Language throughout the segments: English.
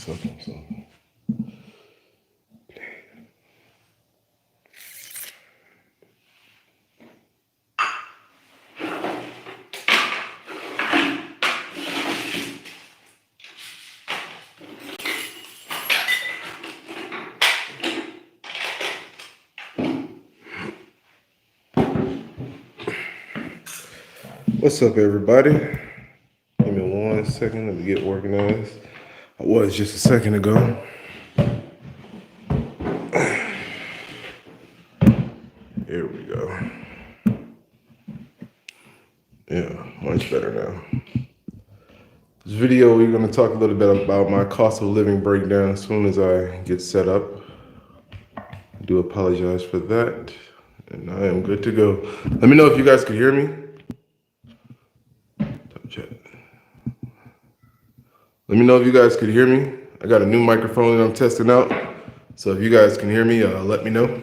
something. So. What's up, everybody? Give me 1 second. Let me get organized. I was just a second ago. Here we go. Yeah, much better now. This video, we're going to talk a little bit about my cost of living breakdown as soon as I get set up. I do apologize for that, and I am good to go. Let me know if you guys can hear me. Let me know if you guys could hear me. I got a new microphone that I'm testing out, so if you guys can hear me, let me know.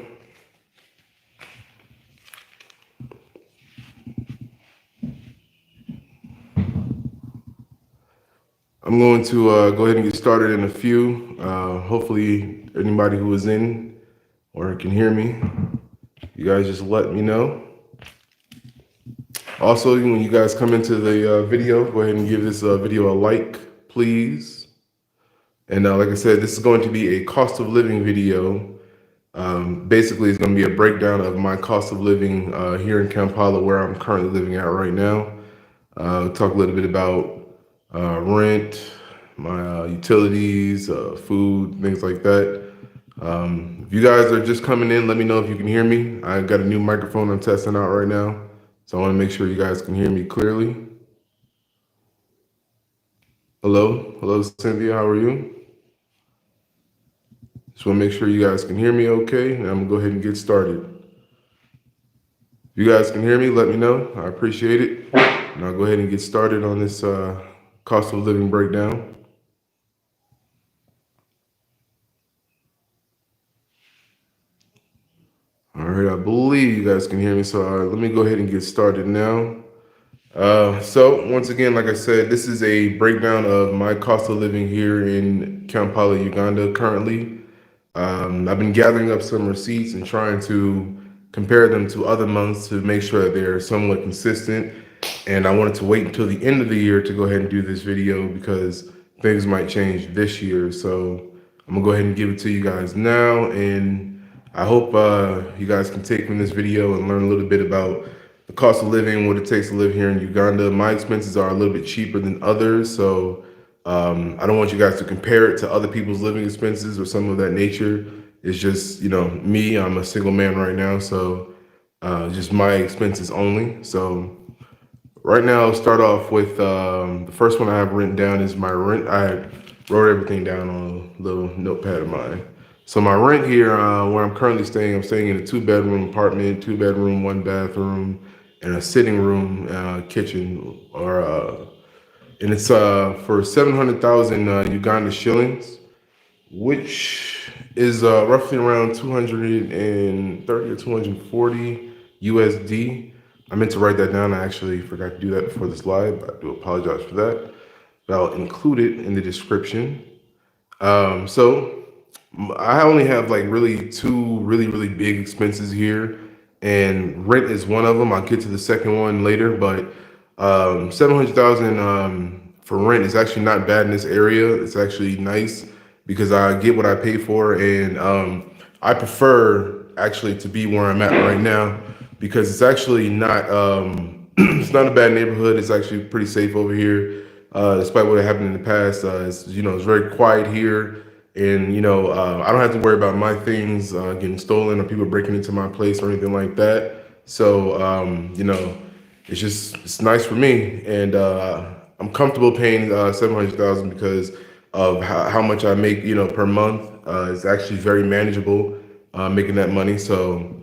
I'm going to go ahead and get started in a few. Hopefully anybody who is in or can hear me, you guys just let me know. Also, when you guys come into the video, go ahead and give this video a like, please. And like I said, this is going to be a cost of living video. Basically, it's going to be a breakdown of my cost of living here in Kampala, where I'm currently living at right now. Talk a little bit about rent, my utilities, food, things like that. If you guys are just coming in, let me know if you can hear me. I got a new microphone I'm testing out right now, so I want to make sure you guys can hear me clearly. Hello, Cynthia, how are you? Just want to make sure you guys can hear me okay, and I'm gonna go ahead and get started. If you guys can hear me, let me know. I appreciate it. And I'll go ahead and get started on this cost of living breakdown. All right, I believe you guys can hear me, so let me go ahead and get started now. So once again, like I said, this is a breakdown of my cost of living here in Kampala, Uganda currently. I've been gathering up some receipts and trying to compare them to other months to make sure that they're somewhat consistent. And I wanted to wait until the end of the year to go ahead and do this video because things might change this year. So I'm gonna go ahead and give it to you guys now. And I hope you guys can take from this video and learn a little bit about the cost of living, what it takes to live here in Uganda. My expenses are a little bit cheaper than others, so I don't want you guys to compare it to other people's living expenses or something of that nature. It's just, me, I'm a single man right now, so just my expenses only. So right now, I'll start off with the first one I have written down is my rent. I wrote everything down on a little notepad of mine. So my rent here, where I'm currently staying, I'm staying in a 2-bedroom apartment, 2 bedroom, 1 bathroom, and a sitting room, kitchen, and it's for 700,000 Uganda shillings, which is roughly around 230 or 240 USD. I meant to write that down. I actually forgot to do that before this live, but I do apologize for that. But I'll include it in the description. So I only have like really two really big expenses here, and rent is one of them. I'll get to the second one later, but 700,000 for rent is actually not bad in this area. It's actually nice because I get what I pay for, and I prefer actually to be where I'm at right now because it's actually not it's not a bad neighborhood. It's actually pretty safe over here, despite what happened in the past. It's very quiet here. And I don't have to worry about my things getting stolen or people breaking into my place or anything like that. So it's nice for me, and I'm comfortable paying 700,000 because of how much I make per month. It's actually very manageable making that money. So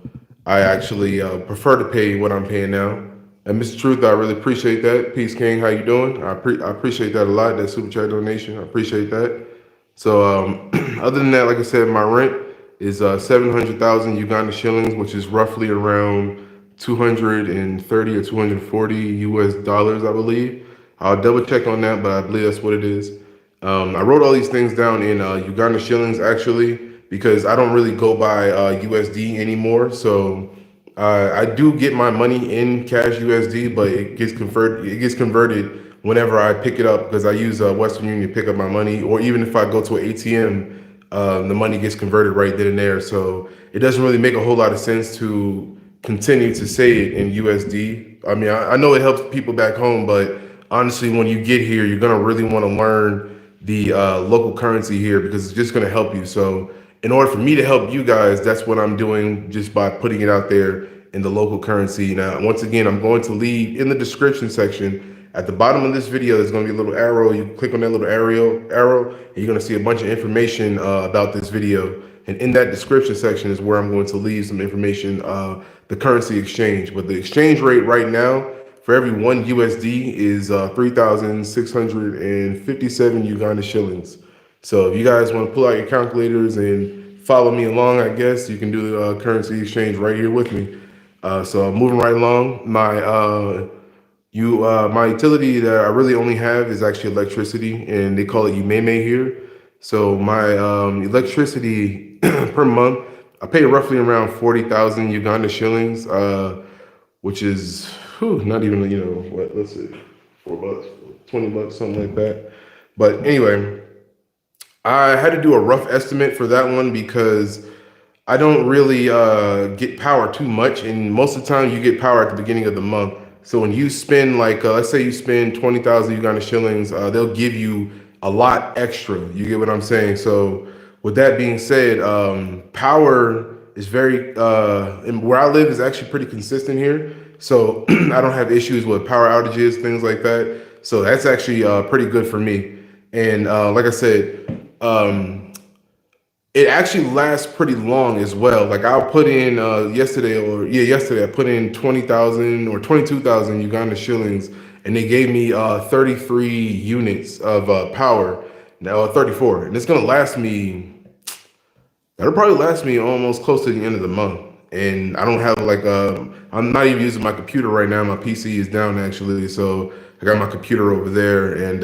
I actually prefer to pay what I'm paying now. And Mr. Truth, I really appreciate that. Peace King, how you doing? I appreciate that a lot. That super chat donation, I appreciate that. So other than that, like I said, my rent is 700,000 Uganda shillings, which is roughly around 230 or 240 US dollars, I believe. I'll double check on that, but I believe that's what it is. I wrote all these things down in Uganda shillings actually because I don't really go by USD anymore. So I do get my money in cash USD, but it gets converted. It gets converted whenever I pick it up because I use Western Union to pick up my money, or even if I go to an ATM, the money gets converted right then and there. So it doesn't really make a whole lot of sense to continue to say it in USD. I mean, I know it helps people back home, but honestly, when you get here, you're gonna really want to learn the local currency here because it's just gonna help you. So, in order for me to help you guys, that's what I'm doing just by putting it out there in the local currency. Now, once again, I'm going to leave in the description section at the bottom of this video. There's going to be a little arrow. You click on that little arrow, and you're going to see a bunch of information about this video. And in that description section is where I'm going to leave some information, the currency exchange. But the exchange rate right now for every one USD is 3,657 Uganda shillings. So if you guys want to pull out your calculators and follow me along, I guess you can do the currency exchange right here with me. So moving right along, my utility that I really only have is actually electricity, and they call it Umeme here. So my electricity per month, I pay roughly around 40,000 Uganda shillings, which is not even, what, let's see, $4, $20, something like that. But anyway, I had to do a rough estimate for that one because I don't really get power too much, and most of the time you get power at the beginning of the month. So when you spend like, let's say you spend 20,000 Uganda shillings, they'll give you a lot extra. You get what I'm saying? So with that being said, power is very, and where I live is actually pretty consistent here. So I don't have issues with power outages, things like that. So that's actually pretty good for me. And like I said, it actually lasts pretty long as well. Like I'll put in yesterday I put in 20,000 or 22,000 Uganda shillings, and they gave me 33 units of power. Now 34, and it's gonna last me. That'll probably last me almost close to the end of the month. And I don't have like I'm not even using my computer right now. My PC is down actually, so I got my computer over there, and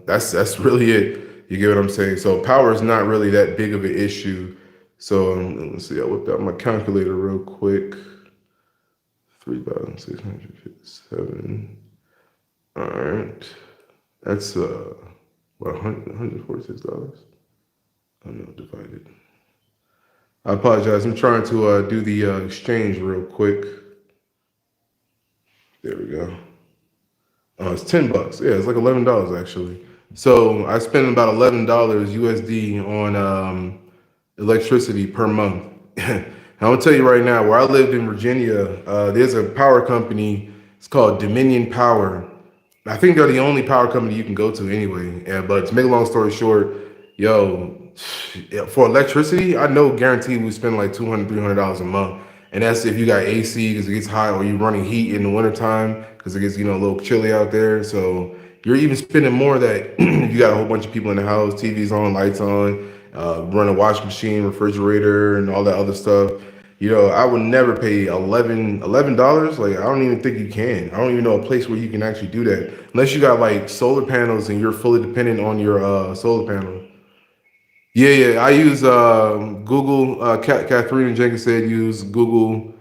that's really it. You get what I'm saying? So power is not really that big of an issue. So let's see. I whipped out my calculator real quick. 3,657. All right, that's what, $146. I know, divided. I apologize. I'm trying to do the exchange real quick. There we go. It's $10. Yeah, it's like $11 actually. So I spend about $11 USD on electricity per month. I'm gonna tell you right now, where I lived in Virginia, there's a power company. It's called Dominion Power. I think they're the only power company you can go to anyway. Yeah, but to make a long story short, yo, for electricity, I know guaranteed we spend like $200, $300 a month. And that's if you got AC because it gets hot, or you're running heat in the wintertime because it gets, a little chilly out there. So you're even spending more that you got a whole bunch of people in the house, TVs on, lights on, run a washing machine, refrigerator, and all that other stuff. I would never pay $11. Like, I don't even think you can. I don't even know a place where you can actually do that unless you got like solar panels and you're fully dependent on your solar panel. Yeah. I use Google. Catherine Jenkins said use Google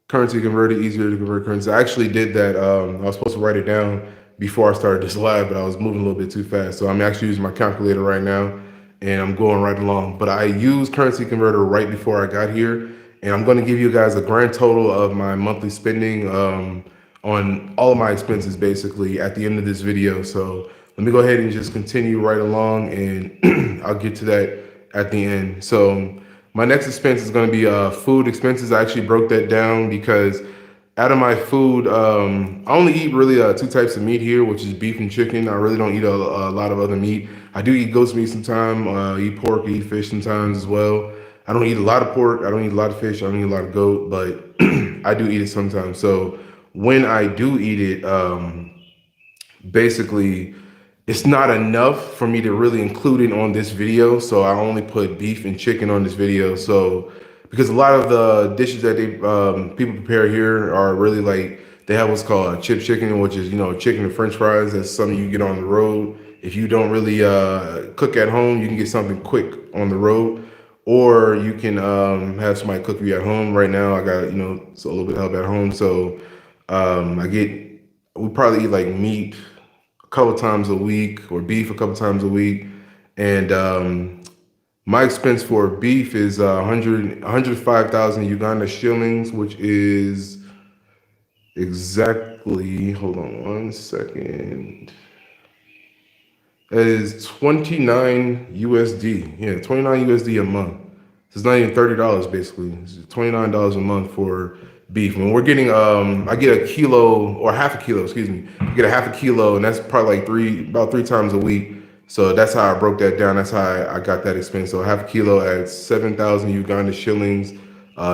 currency converter, easier to convert currency. I actually did that. I was supposed to write it down before I started this live, but I was moving a little bit too fast. So I'm actually using my calculator right now, and I'm going right along. But I used currency converter right before I got here, and I'm going to give you guys a grand total of my monthly spending on all of my expenses basically at the end of this video. So let me go ahead and just continue right along, and I'll get to that at the end. So my next expense is going to be food expenses. I actually broke that down because out of my food, I only eat really two types of meat here, which is beef and chicken. I really don't eat a lot of other meat. I do eat goat's meat sometimes, eat pork, eat fish sometimes as well. I don't eat a lot of pork. I don't eat a lot of fish. I don't eat a lot of goat, but I do eat it sometimes. So when I do eat it, basically, it's not enough for me to really include it on this video. So I only put beef and chicken on this video. So because a lot of the dishes that they people prepare here are really like, they have what's called chip chicken, which is chicken and French fries. That's something you get on the road if you don't really cook at home, you can get something quick on the road, or you can have somebody cook you at home. Right now, I got so a little bit of help at home, so I get we probably eat like meat a couple times a week or beef a couple times a week, and my expense for beef is 105,000 Uganda shillings, which is exactly, hold on one second. That is 29 USD. Yeah, 29 USD a month. So it's not even $30 basically. It's $29 a month for beef. When we're getting I get a kilo or half a kilo, excuse me. I get a half a kilo, and that's probably like about three times a week. So that's how I broke that down. That's how I got that expense. So half a kilo at 7,000 Uganda shillings,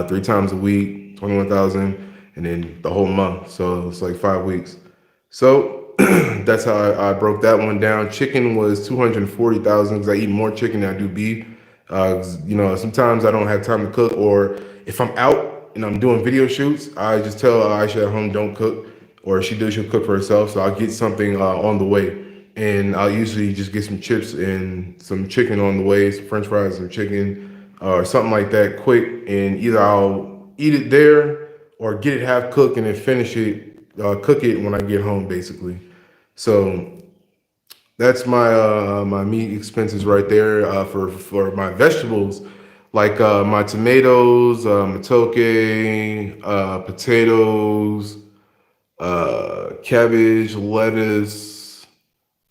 three times a week, 21,000, and then the whole month. So it's like 5 weeks. So that's how I broke that one down. Chicken was 240,000 because I eat more chicken than I do beef. Sometimes I don't have time to cook, or if I'm out and I'm doing video shoots, I just tell Aisha at home don't cook, or if she'll cook for herself. So I'll get something on the way, and I'll usually just get some chips and some chicken on the way, some French fries and chicken, or something like that, quick. And either I'll eat it there or get it half cooked and then finish it, cook it when I get home, basically. So that's my meat expenses right there. For my vegetables, like my tomatoes, matoke, potatoes, cabbage, lettuce,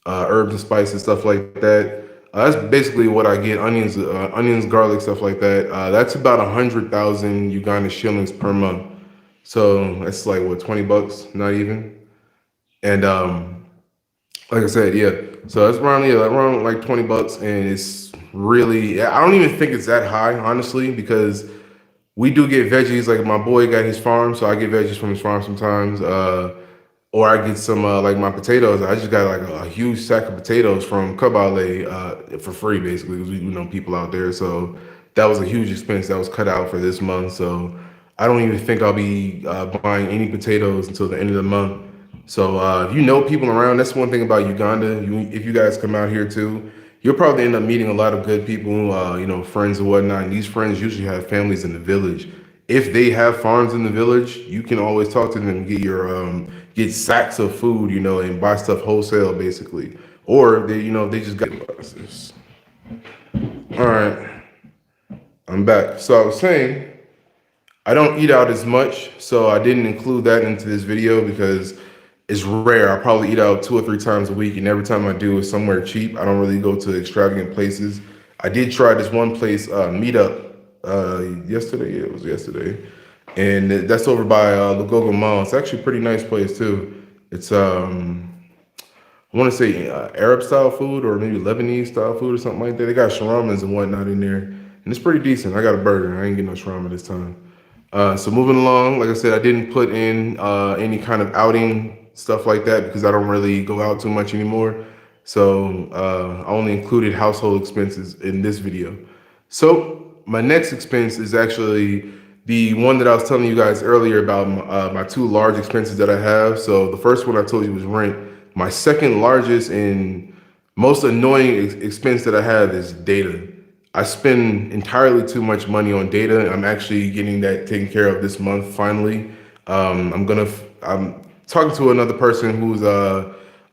herbs and spices, stuff like that. That's basically what I get. Onions, garlic, stuff like that. That's about 100,000 Uganda shillings per month. So that's like what, $20, not even. And like I said, yeah. So it's around like $20, and it's really, I don't even think it's that high, honestly, because we do get veggies. Like my boy got his farm, so I get veggies from his farm sometimes. Or I get some like my potatoes. I just got like a huge sack of potatoes from Kabale for free, basically, because we know people out there. So that was a huge expense that was cut out for this month. So I don't even think I'll be buying any potatoes until the end of the month. So if you know people around, that's one thing about Uganda. If you guys come out here too, you'll probably end up meeting a lot of good people, friends and whatnot. And these friends usually have families in the village. If they have farms in the village, you can always talk to them and get sacks of food, and buy stuff wholesale, basically. Or they just got this. All right, I'm back. So I was saying, I don't eat out as much, so I didn't include that into this video because it's rare. I probably eat out 2 or 3 times a week, and every time I do, it's somewhere cheap. I don't really go to extravagant places. I did try this one place, Meetup, yesterday. Yeah, it was yesterday, and that's over by Lugogo Mall. It's actually a pretty nice place too. It's I want to say Arab style food or maybe Lebanese style food or something like that. They got shawarmas and whatnot in there, and it's pretty decent. I got a burger. I ain't getting no shawarma this time. So moving along, like I said, I didn't put in any kind of outing stuff like that because I don't really go out too much anymore. So I only included household expenses in this video. So my next expense is actually the one that I was telling you guys earlier about my two large expenses that I have. So the first one I told you was rent. My second largest and most annoying expense that I have is data. I spend entirely too much money on data. I'm actually getting that taken care of this month finally. I'm talking to another person who's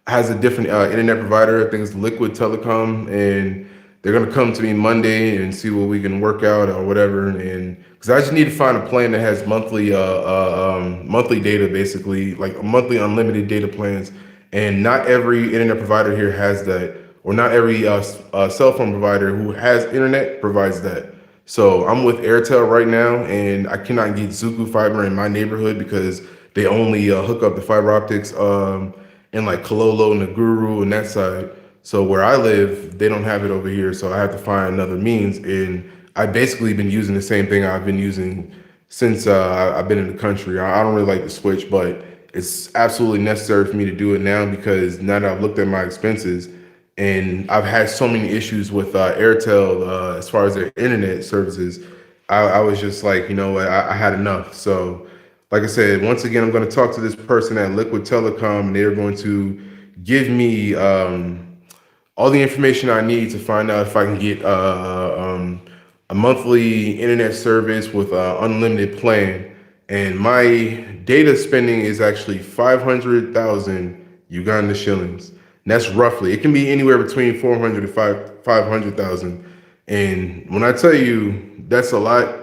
has a different internet provider. I think it's Liquid Telecom, and they're gonna come to me Monday and see what we can work out or whatever. And because I just need to find a plan that has monthly data, basically like monthly unlimited data plans. And not every internet provider here has that, or not every cell phone provider who has internet provides that. So I'm with Airtel right now, and I cannot get Zuku fiber in my neighborhood because they only hook up the fiber optics in like Kololo, Naguru, and that side. So where I live, they don't have it over here, so I have to find another means. And I've basically been using the same thing I've been using since I've been in the country. I don't really like to switch, but it's absolutely necessary for me to do it now because now that I've looked at my expenses, and I've had so many issues with Airtel as far as their internet services. I was just like, I had enough. So, like I said, once again, I'm going to talk to this person at Liquid Telecom, and they're going to give me all the information I need to find out if I can get a monthly internet service with an unlimited plan. And my data spending is actually 500,000 Uganda shillings. And that's roughly, it can be anywhere between 400 to 500,000. And when I tell you that's a lot,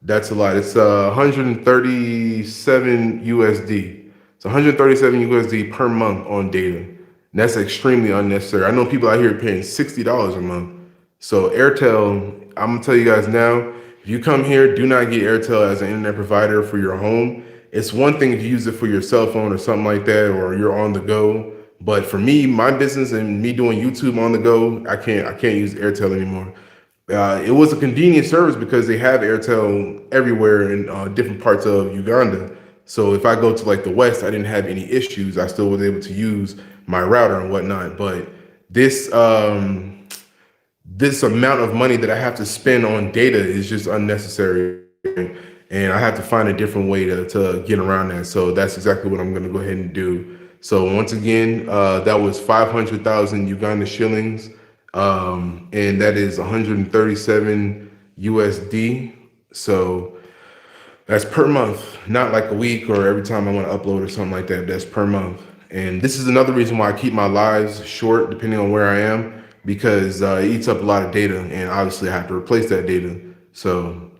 that's a lot. It's 137 USD. It's 137 USD per month on data. And that's extremely unnecessary. I know people out here paying $60 a month. So Airtel, I'm gonna tell you guys now, if you come here, do not get Airtel as an internet provider for your home. It's one thing if you use it for your cell phone or something like that, or you're on the go. But for me, my business and me doing YouTube on the go, I can't use Airtel anymore. It was a convenient service because they have Airtel everywhere in different parts of Uganda. So if I go to like the West, I didn't have any issues. I still was able to use my router and whatnot. But this this amount of money that I have to spend on data is just unnecessary. And I have to find a different way to get around that. So that's exactly what I'm going to go ahead and do. So once again, that was 500,000 Uganda shillings. And that is 137 USD. So that's per month, not like a week or every time I want to upload or something like that. That's per month. And this is another reason why I keep my lives short, depending on where I am, because it eats up a lot of data, and obviously I have to replace that data. So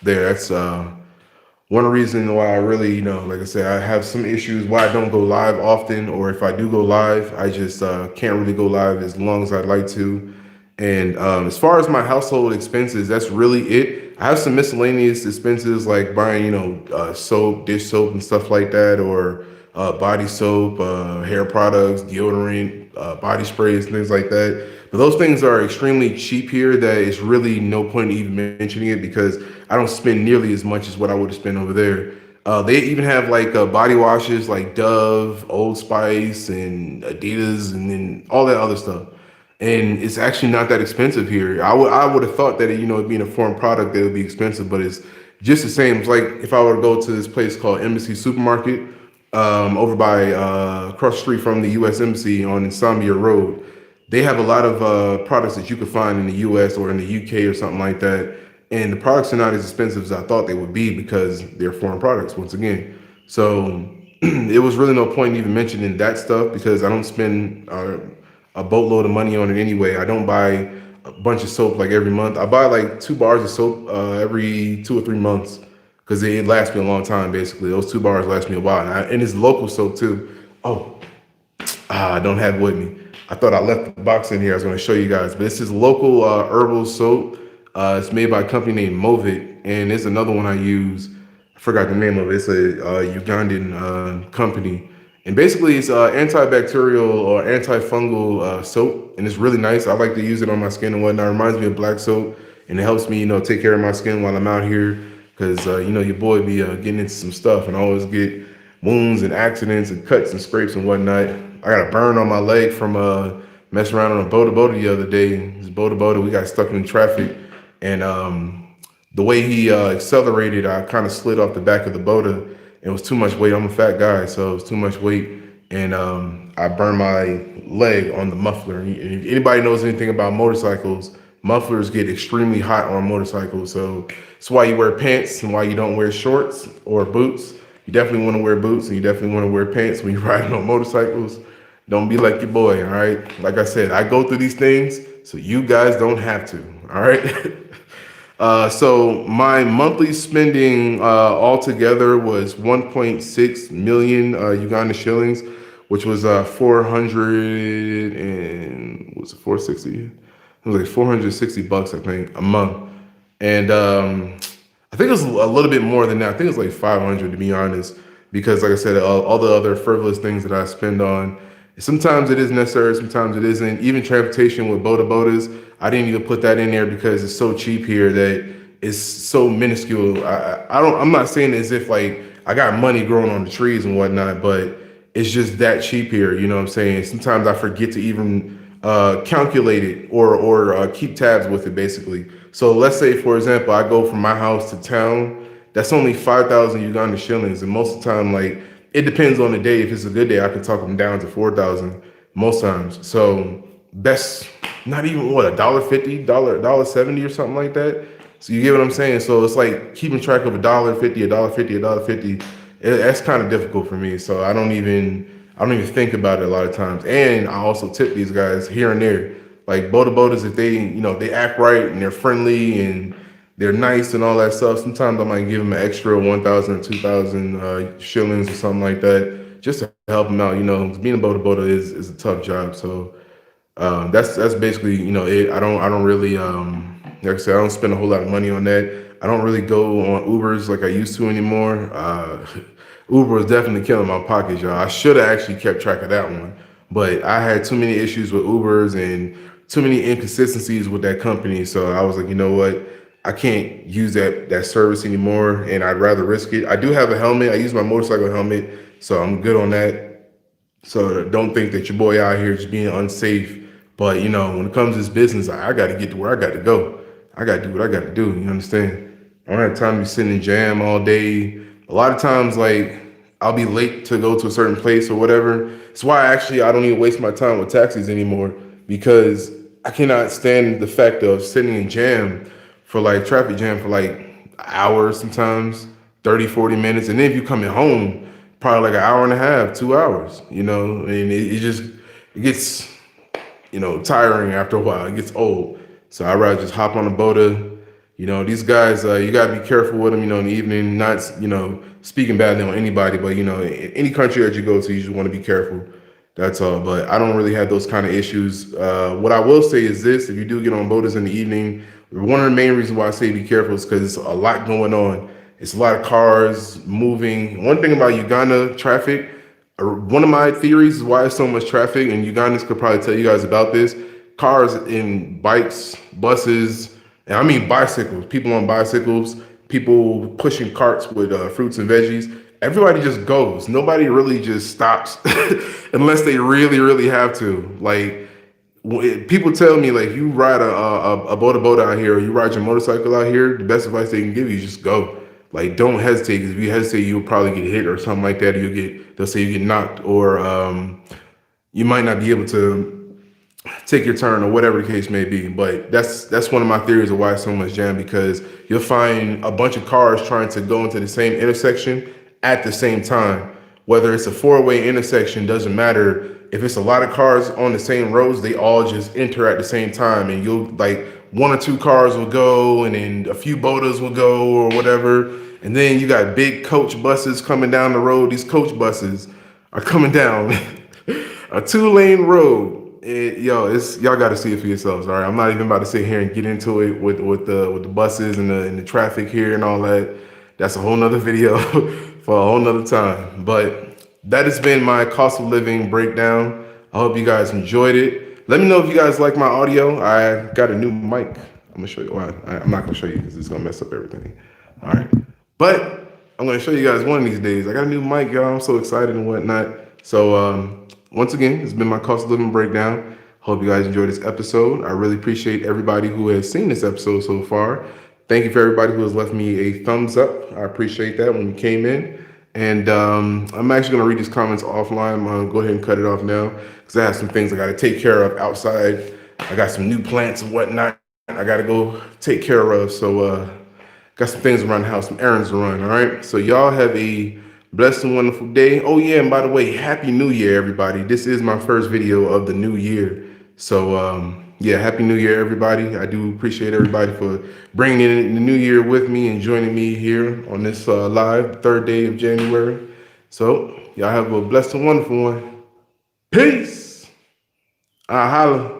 that's one reason why I really, like I said, I have some issues why I don't go live often, or if I do go live, I just can't really go live as long as I'd like to. And as far as my household expenses, that's really it. I have some miscellaneous expenses like buying, soap, dish soap, and stuff like that, or body soap, hair products, deodorant, body sprays, things like that. But those things are extremely cheap here that it's really no point in even mentioning it because I don't spend nearly as much as what I would have spent over there. They even have like body washes like Dove, Old Spice, and Adidas, and then all that other stuff. And it's actually not that expensive here. I would have thought that it being a foreign product that it would be expensive, but it's just the same. It's like if I were to go to this place called Embassy Supermarket over by across the street from the U.S. Embassy on Insambia Road. They have a lot of products that you could find in the U.S. or in the U.K. or something like that, and the products are not as expensive as I thought they would be because they're foreign products once again. So it was really no point in even mentioning that stuff because I don't spend a boatload of money on it anyway. I don't buy a bunch of soap like every month. I buy like 2 bars of soap every 2 or 3 months because it lasts me a long time. Basically, those 2 bars last me a while, and it's local soap too. Oh, I don't have it with me. I thought I left the box in here. I was going to show you guys, but this is local herbal soap. It's made by a company named Movit, and it's another one I use. I forgot the name of it. It's a Ugandan company, and basically it's antibacterial or antifungal soap, and it's really nice. I like to use it on my skin and whatnot. It reminds me of black soap, and it helps me, take care of my skin while I'm out here, because your boy be getting into some stuff and I always get wounds and accidents and cuts and scrapes and whatnot. I got a burn on my leg from messing around on a boda the other day. This boda, we got stuck in traffic, and the way he accelerated, I kind of slid off the back of the boda. It was too much weight. I'm a fat guy, so it was too much weight, and I burned my leg on the muffler. And if anybody knows anything about motorcycles, mufflers get extremely hot on motorcycles, so that's why you wear pants and why you don't wear shorts or boots. You definitely want to wear boots and you definitely want to wear pants when you're riding on motorcycles. Don't be like your boy, all right? Like I said, I go through these things so you guys don't have to, all right? So my monthly spending altogether was 1.6 million Uganda shillings, which was 400 and was it 460? It was like 460 bucks, I think, a month. And I think it was a little bit more than that. I think it's like 500 to be honest, because like I said, all the other frivolous things that I spend on, sometimes it is necessary, sometimes it isn't. Even transportation with bodas, I didn't even put that in there because it's so cheap here that it's so minuscule. I'm not saying as if like I got money growing on the trees and whatnot, but it's just that cheap here. You know what I'm saying? Sometimes I forget to even calculate it or keep tabs with it basically. So let's say, for example, I go from my house to town. That's only 5,000 Uganda shillings, and most of the time, like it depends on the day. If it's a good day, I can talk them down to 4,000 most times. So That's not even what, $1.50, $1.70 or something like that. So you get what I'm saying? So it's like keeping track of $1.50, $1.50, $1.50. That's kind of difficult for me. So I don't even think about it a lot of times. And I also tip these guys here and there. Like Boda Bodas, if they act right and they're friendly and they're nice and all that stuff. Sometimes I might give them an extra 1,000 or 2,000 shillings or something like that, just to help them out. Being a Boda Boda is a tough job. So that's basically it. I don't really like I said, I don't spend a whole lot of money on that. I don't really go on Ubers like I used to anymore. Uber was definitely killing my pocket, y'all. I should have actually kept track of that one, but I had too many issues with Ubers and too many inconsistencies with that company. So I was like, you know what? I can't use that service anymore, and I'd rather risk it. I do have a helmet. I use my motorcycle helmet, so I'm good on that. So don't think that your boy out here just being unsafe. But when it comes to this business, I got to get to where I got to go. I got to do what I got to do. You understand? I don't have time to be sitting in jam all day. A lot of times, like I'll be late to go to a certain place or whatever. It's why I don't even waste my time with taxis anymore because I cannot stand the fact of sitting in jam for like traffic jam for like hours sometimes, 30, 40 minutes. And then if you're coming home, probably like an hour and a half, 2 hours, and it gets, tiring after a while. It gets old. So I'd rather just hop on a boda. These guys, you gotta be careful with them, in the evening, not, speaking badly on anybody, but any country that you go to, you just want to be careful. That's all. But I don't really have those kind of issues. What I will say is this: if you do get on boaters in the evening, one of the main reasons why I say be careful is because it's a lot going on. It's a lot of cars moving. One thing about Uganda traffic, one of my theories is why there's so much traffic, and Ugandans could probably tell you guys about this. Cars and bikes, buses, and I mean bicycles, people on bicycles, people pushing carts with fruits and veggies. Everybody just goes. Nobody really just stops unless they really, really have to. Like people tell me, like you ride a boat out here, or you ride your motorcycle out here. The best advice they can give you is just go. Like don't hesitate, because if you hesitate, you'll probably get hit or something like that. Or they'll say you get knocked, or you might not be able to take your turn or whatever the case may be. But that's one of my theories of why it's so much jam, because you'll find a bunch of cars trying to go into the same intersection at the same time. Whether it's a four-way intersection, doesn't matter. If it's a lot of cars on the same roads, they all just enter at the same time, and you'll like one or two cars will go, and then a few boaters will go or whatever. And then you got big coach buses coming down the road. These coach buses are coming down a two-lane road. Y'all got to see it for yourselves. All right, I'm not even about to sit here and get into it with the buses and the traffic here and all that. That's a whole nother video for a whole nother time. But that has been my cost of living breakdown. I hope you guys enjoyed it. Let me know if you guys like my audio. I got a new mic. I'm gonna show you why. I'm not gonna show you because it's gonna mess up everything. All right, but I'm gonna show you guys one of these days. I got a new mic, y'all. I'm so excited and whatnot. So once again, it's been my cost of living breakdown. Hope you guys enjoyed this episode. I really appreciate everybody who has seen this episode so far. Thank you for everybody who has left me a thumbs up. I appreciate that when you came in. And I'm actually going to read these comments offline. I'm going to go ahead and cut it off now because I have some things I got to take care of outside. I got some new plants and whatnot I got to go take care of. So got some things around the house, some errands to run. All right. So y'all have a blessed and wonderful day. Oh, yeah. And by the way, Happy New Year, everybody. This is my first video of the new year. So, yeah, Happy New Year, everybody. I do appreciate everybody for bringing in the new year with me and joining me here on this live third day of January. So, y'all have a blessed and wonderful one. Peace. I holla.